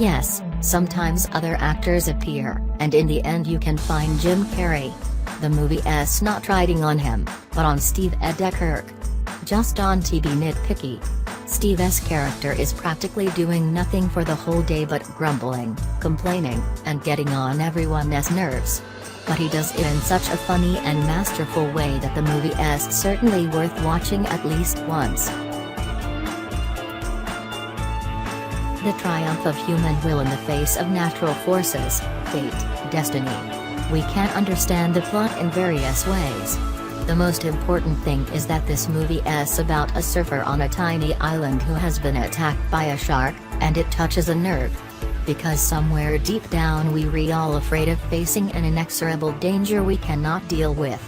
Yes, sometimes other actors appear, and in the end you can find Jim Carrey. The movie's not riding on him, but on Steve Edekirk. Just on to be nitpicky. Steve's character is practically doing nothing for the whole day but grumbling, complaining, and getting on everyone's nerves. But he does it in such a funny and masterful way that the movie is certainly worth watching at least once. The triumph of human will in the face of natural forces, fate, destiny. We can understand the plot in various ways. The most important thing is that this movie is about a surfer on a tiny island who has been attacked by a shark, and it touches a nerve. Because somewhere deep down we're all afraid of facing an inexorable danger we cannot deal with.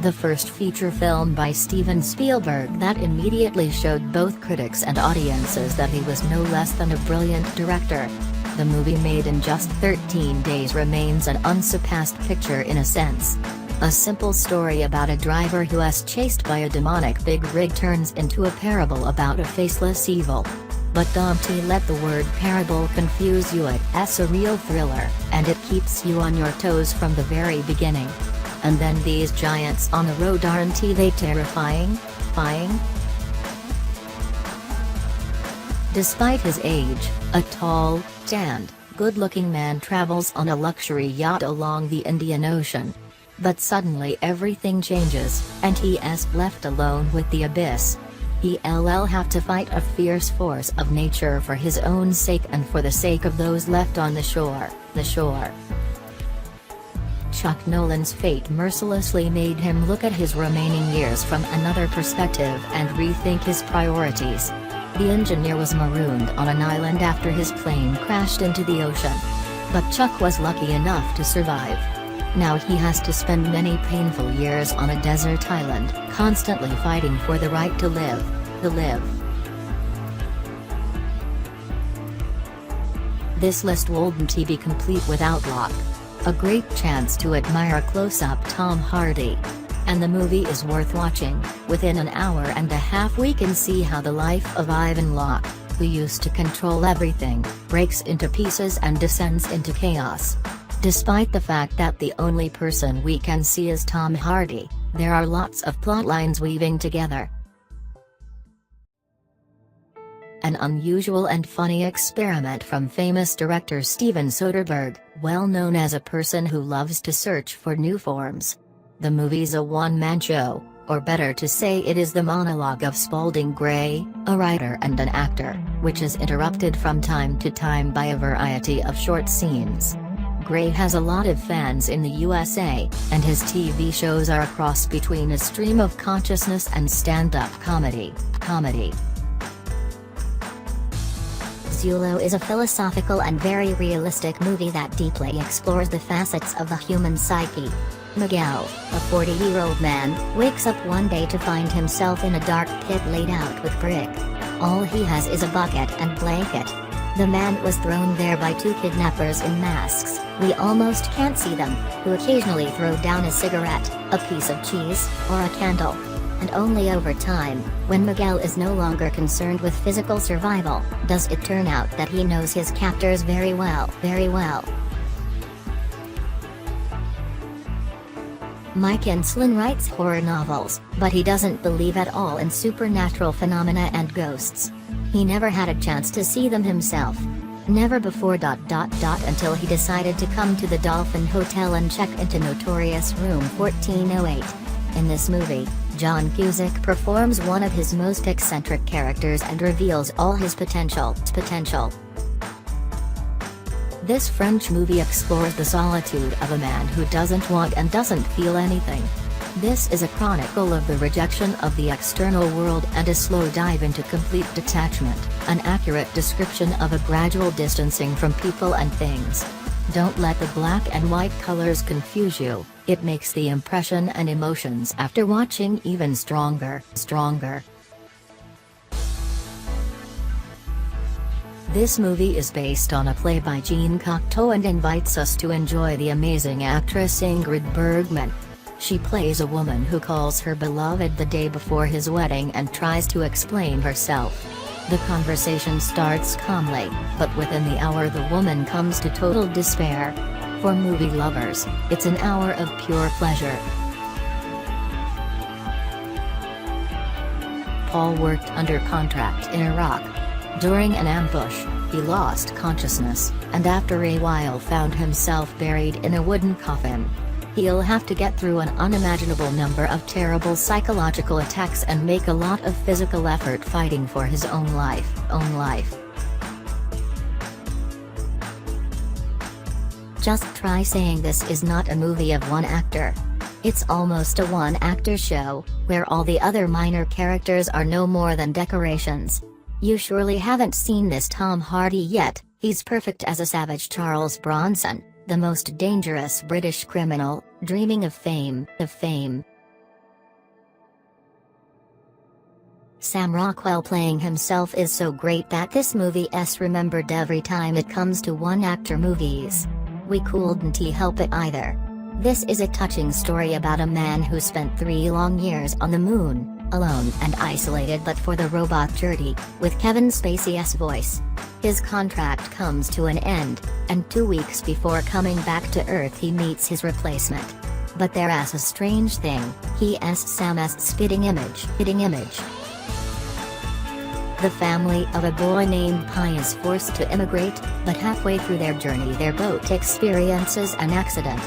The first feature film by Steven Spielberg that immediately showed both critics and audiences that he was no less than a brilliant director. The movie made in just 13 days remains an unsurpassed picture in a sense. A simple story about a driver who is chased by a demonic big rig turns into a parable about a faceless evil. But don't let the word parable confuse you, it's a real thriller, and it keeps you on your toes from the very beginning. And then these giants on the road, aren't they terrifying? Despite his age, a tall, tanned, good-looking man travels on a luxury yacht along the Indian Ocean. But suddenly everything changes, and he is left alone with the abyss. He'll have to fight a fierce force of nature for his own sake and for the sake of those left on the shore. Chuck Nolan's fate mercilessly made him look at his remaining years from another perspective and rethink his priorities. The engineer was marooned on an island after his plane crashed into the ocean. But Chuck was lucky enough to survive. Now he has to spend many painful years on a desert island, constantly fighting for the right to live. This list wouldn't be complete without Locke. A great chance to admire close-up Tom Hardy. And the movie is worth watching. Within an hour and a half we can see how the life of Ivan Locke, who used to control everything, breaks into pieces and descends into chaos. Despite the fact that the only person we can see is Tom Hardy, there are lots of plot lines weaving together. An unusual and funny experiment from famous director Steven Soderbergh, well known as a person who loves to search for new forms. The movie's a one-man show, or better to say it is the monologue of Spalding Gray, a writer and an actor, which is interrupted from time to time by a variety of short scenes. Gray has a lot of fans in the USA, and his TV shows are a cross between a stream of consciousness and stand-up comedy. Zulo is a philosophical and very realistic movie that deeply explores the facets of the human psyche. Miguel, a 40-year-old man, wakes up one day to find himself in a dark pit laid out with brick. All he has is a bucket and blanket. The man was thrown there by two kidnappers in masks, we almost can't see them, who occasionally throw down a cigarette, a piece of cheese, or a candle. And only over time, when Miguel is no longer concerned with physical survival, does it turn out that he knows his captors very well. Mike Inslin writes horror novels, but he doesn't believe at all in supernatural phenomena and ghosts. He never had a chance to see them himself. Never before ... until he decided to come to the Dolphin Hotel and check into notorious room 1408. In this movie, John Cusack performs one of his most eccentric characters and reveals all his potential. This French movie explores the solitude of a man who doesn't want and doesn't feel anything. This is a chronicle of the rejection of the external world and a slow dive into complete detachment, an accurate description of a gradual distancing from people and things. Don't let the black and white colors confuse you, it makes the impression and emotions after watching even stronger. This movie is based on a play by Jean Cocteau and invites us to enjoy the amazing actress Ingrid Bergman. She plays a woman who calls her beloved the day before his wedding and tries to explain herself. The conversation starts calmly, but within the hour the woman comes to total despair. For movie lovers, it's an hour of pure pleasure. Paul worked under contract in Iraq. During an ambush, he lost consciousness, and after a while found himself buried in a wooden coffin. He'll have to get through an unimaginable number of terrible psychological attacks and make a lot of physical effort fighting for his own life. Just try saying this is not a movie of one actor. It's almost a one-actor show, where all the other minor characters are no more than decorations. You surely haven't seen this Tom Hardy yet. He's perfect as a savage Charles Bronson, the most dangerous British criminal, dreaming of fame. Sam Rockwell playing himself is so great that this movie's remembered every time it comes to one-actor movies. We couldn't help it either. This is a touching story about a man who spent 3 long years on the moon, alone and isolated but for the robot journey, with Kevin Spacey's voice. His contract comes to an end, and 2 weeks before coming back to Earth he meets his replacement. But there's a strange thing, he's Sam's spitting image. The family of a boy named Pi is forced to immigrate, but halfway through their journey their boat experiences an accident.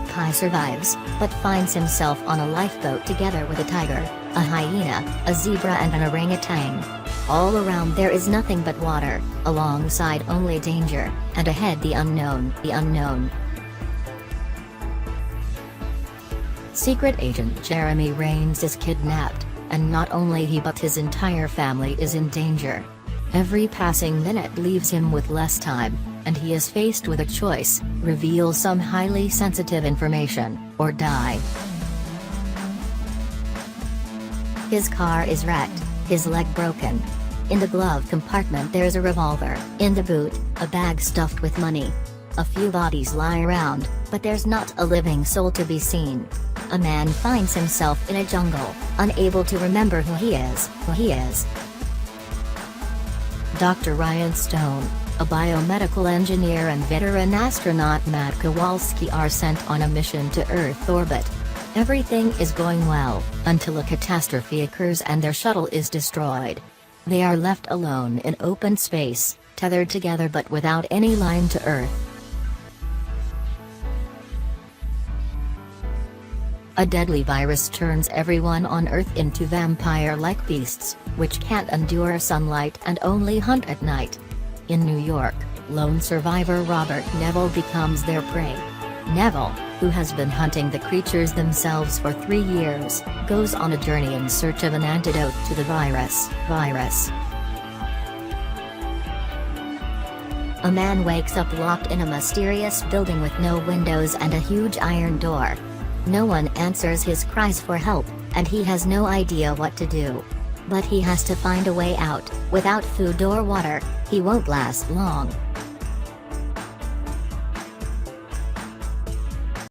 Pi survives, but finds himself on a lifeboat together with a tiger, a hyena, a zebra and an orangutan. All around there is nothing but water, alongside only danger, and ahead the unknown. Secret agent Jeremy Raines is kidnapped, and not only he but his entire family is in danger. Every passing minute leaves him with less time, and he is faced with a choice: reveal some highly sensitive information, or die. His car is wrecked, his leg broken. In the glove compartment there's a revolver, in the boot, a bag stuffed with money. A few bodies lie around, but there's not a living soul to be seen. A man finds himself in a jungle, unable to remember who he is. Dr. Ryan Stone, a biomedical engineer and veteran astronaut Matt Kowalski are sent on a mission to Earth orbit. Everything is going well, until a catastrophe occurs and their shuttle is destroyed. They are left alone in open space, tethered together but without any line to Earth. A deadly virus turns everyone on Earth into vampire-like beasts, which can't endure sunlight and only hunt at night. In New York, lone survivor Robert Neville becomes their prey. Neville, who has been hunting the creatures themselves for 3 years, goes on a journey in search of an antidote to the virus. A man wakes up locked in a mysterious building with no windows and a huge iron door. No one answers his cries for help, and he has no idea what to do. But he has to find a way out. Without food or water, he won't last long.